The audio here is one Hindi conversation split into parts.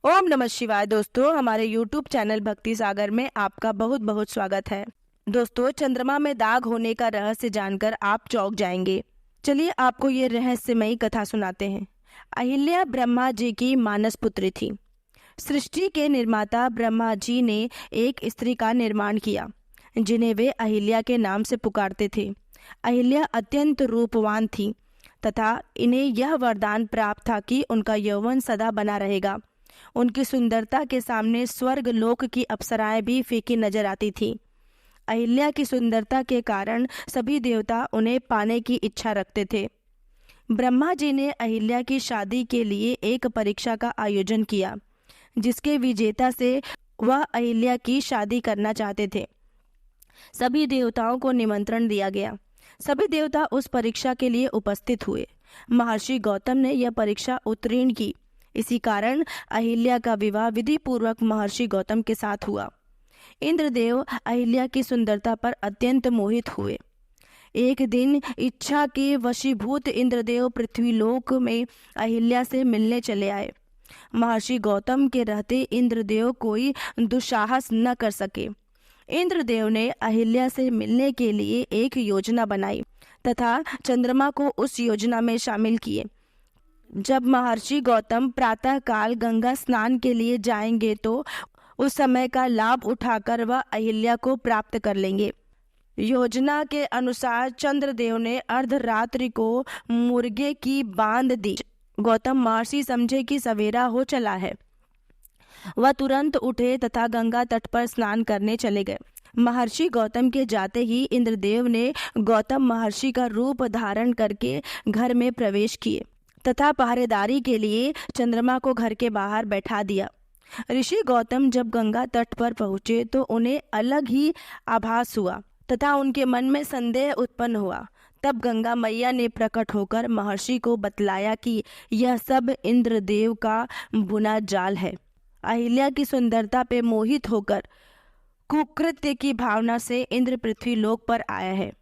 ओम नमः शिवाय। दोस्तों, हमारे YouTube चैनल भक्ति सागर में आपका बहुत बहुत स्वागत है। दोस्तों, चंद्रमा में दाग होने का रहस्य जानकर आप चौंक जाएंगे। चलिए आपको ये रहस्यमयी कथा सुनाते हैं। अहिल्या ब्रह्मा जी की मानस पुत्री थी। सृष्टि के निर्माता ब्रह्मा जी ने एक स्त्री का निर्माण किया जिन्हें वे अहिल्या के नाम से पुकारते थे। अहिल्या अत्यंत रूपवान थी तथा इन्हें यह वरदान प्राप्त था कि उनका यौवन सदा बना रहेगा। उनकी सुंदरता के सामने स्वर्ग लोक की अप्सराएं भी फीकी नजर आती थीं। अहिल्या की सुंदरता के कारण सभी देवता उन्हें पाने की इच्छा रखते थे। ब्रह्मा जी ने अहिल्या की शादी के लिए एक परीक्षा का आयोजन किया जिसके विजेता से वह अहिल्या की शादी करना चाहते थे। सभी देवताओं को निमंत्रण दिया गया। सभी देवता उस परीक्षा के लिए उपस्थित हुए। महर्षि गौतम ने यह परीक्षा उत्तीर्ण की। इसी कारण अहिल्या का विवाह विधि पूर्वक महर्षि गौतम के साथ हुआ। इंद्रदेव अहिल्या की सुंदरता पर अत्यंत मोहित हुए। एक दिन इच्छा के वशीभूत इंद्रदेव पृथ्वीलोक में अहिल्या से मिलने चले आए। महर्षि गौतम के रहते इंद्रदेव कोई दुस्साहस न कर सके। इंद्रदेव ने अहिल्या से मिलने के लिए एक योजना बनाई तथा चंद्रमा को उस योजना में शामिल किए। जब महर्षि गौतम प्रातः काल गंगा स्नान के लिए जाएंगे तो उस समय का लाभ उठाकर वह अहिल्या को प्राप्त कर लेंगे। योजना के अनुसार चंद्रदेव ने अर्धरात्रि को मुर्गे की बांध दी। गौतम महर्षि समझे कि सवेरा हो चला है। वह तुरंत उठे तथा गंगा तट पर स्नान करने चले गए। महर्षि गौतम के जाते ही इंद्रदेव ने गौतम महर्षि का रूप धारण करके घर में प्रवेश किए तथा पहरेदारी के लिए चंद्रमा को घर के बाहर बैठा दिया। ऋषि गौतम जब गंगा तट पर पहुंचे तो उन्हें अलग ही आभास हुआ तथा उनके मन में संदेह उत्पन्न हुआ। तब गंगा मैया ने प्रकट होकर महर्षि को बतलाया कि यह सब इंद्रदेव का बुना जाल है। अहिल्या की सुंदरता पे मोहित होकर कुकृत्य की भावना से इंद्र पृथ्वी लोक पर आया है।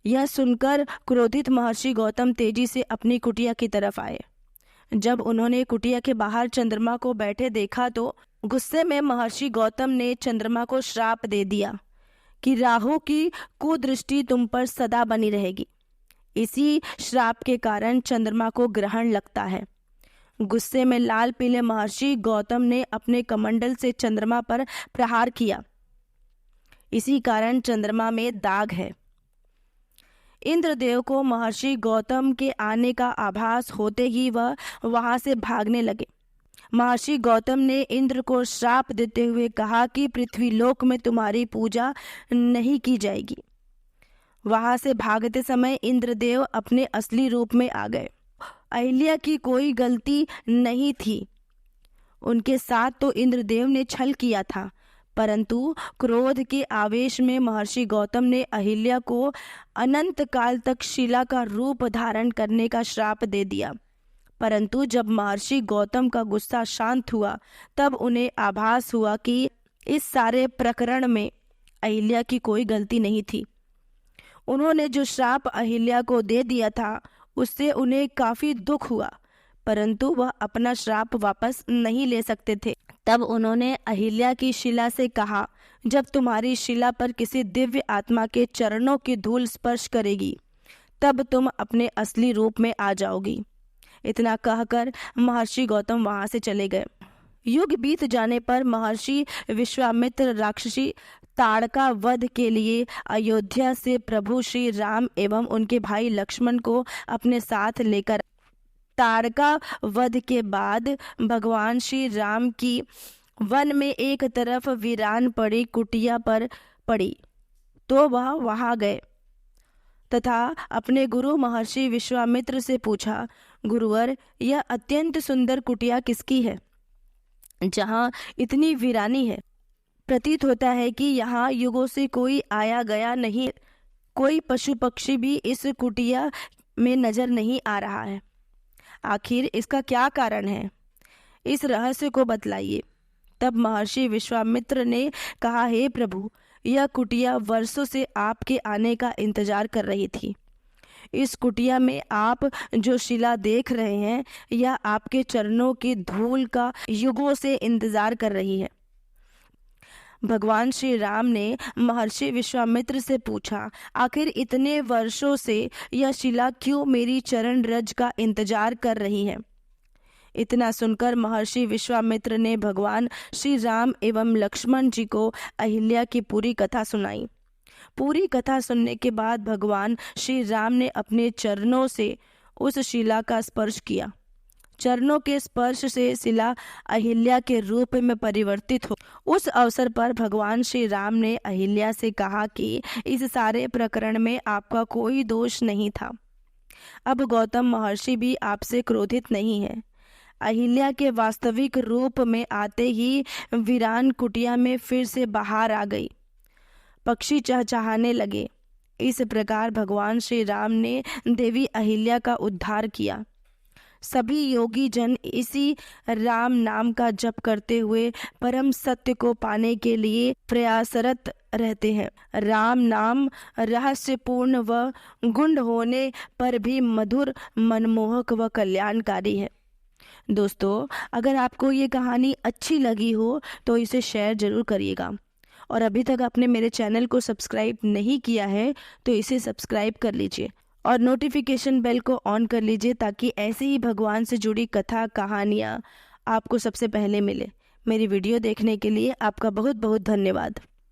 यह सुनकर क्रोधित महर्षि गौतम तेजी से अपनी कुटिया की तरफ आए। जब उन्होंने कुटिया के बाहर चंद्रमा को बैठे देखा तो गुस्से में महर्षि गौतम ने चंद्रमा को श्राप दे दिया कि राहु की कुदृष्टि तुम पर सदा बनी रहेगी। इसी श्राप के कारण चंद्रमा को ग्रहण लगता है। गुस्से में लाल पीले महर्षि गौतम ने अपने कमंडल से चंद्रमा पर प्रहार किया। इसी कारण चंद्रमा में दाग है। इंद्रदेव को महर्षि गौतम के आने का आभास होते ही वह वहां से भागने लगे। महर्षि गौतम ने इंद्र को श्राप देते हुए कहा कि पृथ्वीलोक में तुम्हारी पूजा नहीं की जाएगी। वहां से भागते समय इंद्रदेव अपने असली रूप में आ गए। अहिल्या की कोई गलती नहीं थी। उनके साथ तो इंद्रदेव ने छल किया था, परंतु क्रोध के आवेश में महर्षि गौतम ने अहिल्या को अनंत काल तक शिला का रूप धारण करने का श्राप दे दिया। परंतु जब महर्षि गौतम का गुस्सा शांत हुआ तब उन्हें आभास हुआ कि इस सारे प्रकरण में अहिल्या की कोई गलती नहीं थी। उन्होंने जो श्राप अहिल्या को दे दिया था उससे उन्हें काफी दुख हुआ, परंतु वह अपना श्राप वापस नहीं ले सकते थे। तब उन्होंने अहिल्या की शिला से कहा, जब तुम्हारी शिला पर किसी दिव्य आत्मा के चरणों की धूल स्पर्श करेगी तब तुम अपने असली रूप में आ जाओगी। इतना कहकर महर्षि गौतम वहां से चले गए। युग बीत जाने पर महर्षि विश्वामित्र राक्षसी ताड़का वध के लिए अयोध्या से प्रभु श्री राम एवं उनके भाई लक्ष्मण को अपने साथ लेकर ताड़का वध के बाद भगवान श्री राम की वन में एक तरफ वीरान पड़ी कुटिया पर पड़ी तो वह वहां गए तथा अपने गुरु महर्षि विश्वामित्र से पूछा, गुरुवर, यह अत्यंत सुंदर कुटिया किसकी है जहाँ इतनी वीरानी है? प्रतीत होता है कि यहाँ युगों से कोई आया गया नहीं। कोई पशु पक्षी भी इस कुटिया में नजर नहीं आ रहा है। आखिर इसका क्या कारण है? इस रहस्य को बतलाइए। तब महर्षि विश्वामित्र ने कहा, हे प्रभु, यह कुटिया वर्षों से आपके आने का इंतजार कर रही थी। इस कुटिया में आप जो शिला देख रहे हैं यह आपके चरणों की धूल का युगों से इंतजार कर रही है। भगवान श्री राम ने महर्षि विश्वामित्र से पूछा, आखिर इतने वर्षों से यह शिला क्यों मेरी चरण रज का इंतजार कर रही है? इतना सुनकर महर्षि विश्वामित्र ने भगवान श्री राम एवं लक्ष्मण जी को अहिल्या की पूरी कथा सुनाई। पूरी कथा सुनने के बाद भगवान श्री राम ने अपने चरणों से उस शिला का स्पर्श किया। चरणों के स्पर्श से शिला अहिल्या के रूप में परिवर्तित हो। उस अवसर पर भगवान श्री राम ने अहिल्या से कहा कि इस सारे प्रकरण में आपका कोई दोष नहीं था। अब गौतम महर्षि भी आपसे क्रोधित नहीं है। अहिल्या के वास्तविक रूप में आते ही वीरान कुटिया में फिर से बाहर आ गई। पक्षी चहचहाने लगे। इस प्रकार भगवान श्री राम ने देवी अहिल्या का उद्धार किया। सभी योगी जन इसी राम नाम का जप करते हुए परम सत्य को पाने के लिए प्रयासरत रहते हैं। राम नाम रहस्यपूर्ण व गुण होने पर भी मधुर, मनमोहक व कल्याणकारी है। दोस्तों, अगर आपको ये कहानी अच्छी लगी हो तो इसे शेयर जरूर करिएगा, और अभी तक आपने मेरे चैनल को सब्सक्राइब नहीं किया है तो इसे सब्सक्राइब कर लीजिए और नोटिफिकेशन बेल को ऑन कर लीजिए, ताकि ऐसे ही भगवान से जुड़ी कथा कहानियाँ आपको सबसे पहले मिले। मेरी वीडियो देखने के लिए आपका बहुत बहुत धन्यवाद।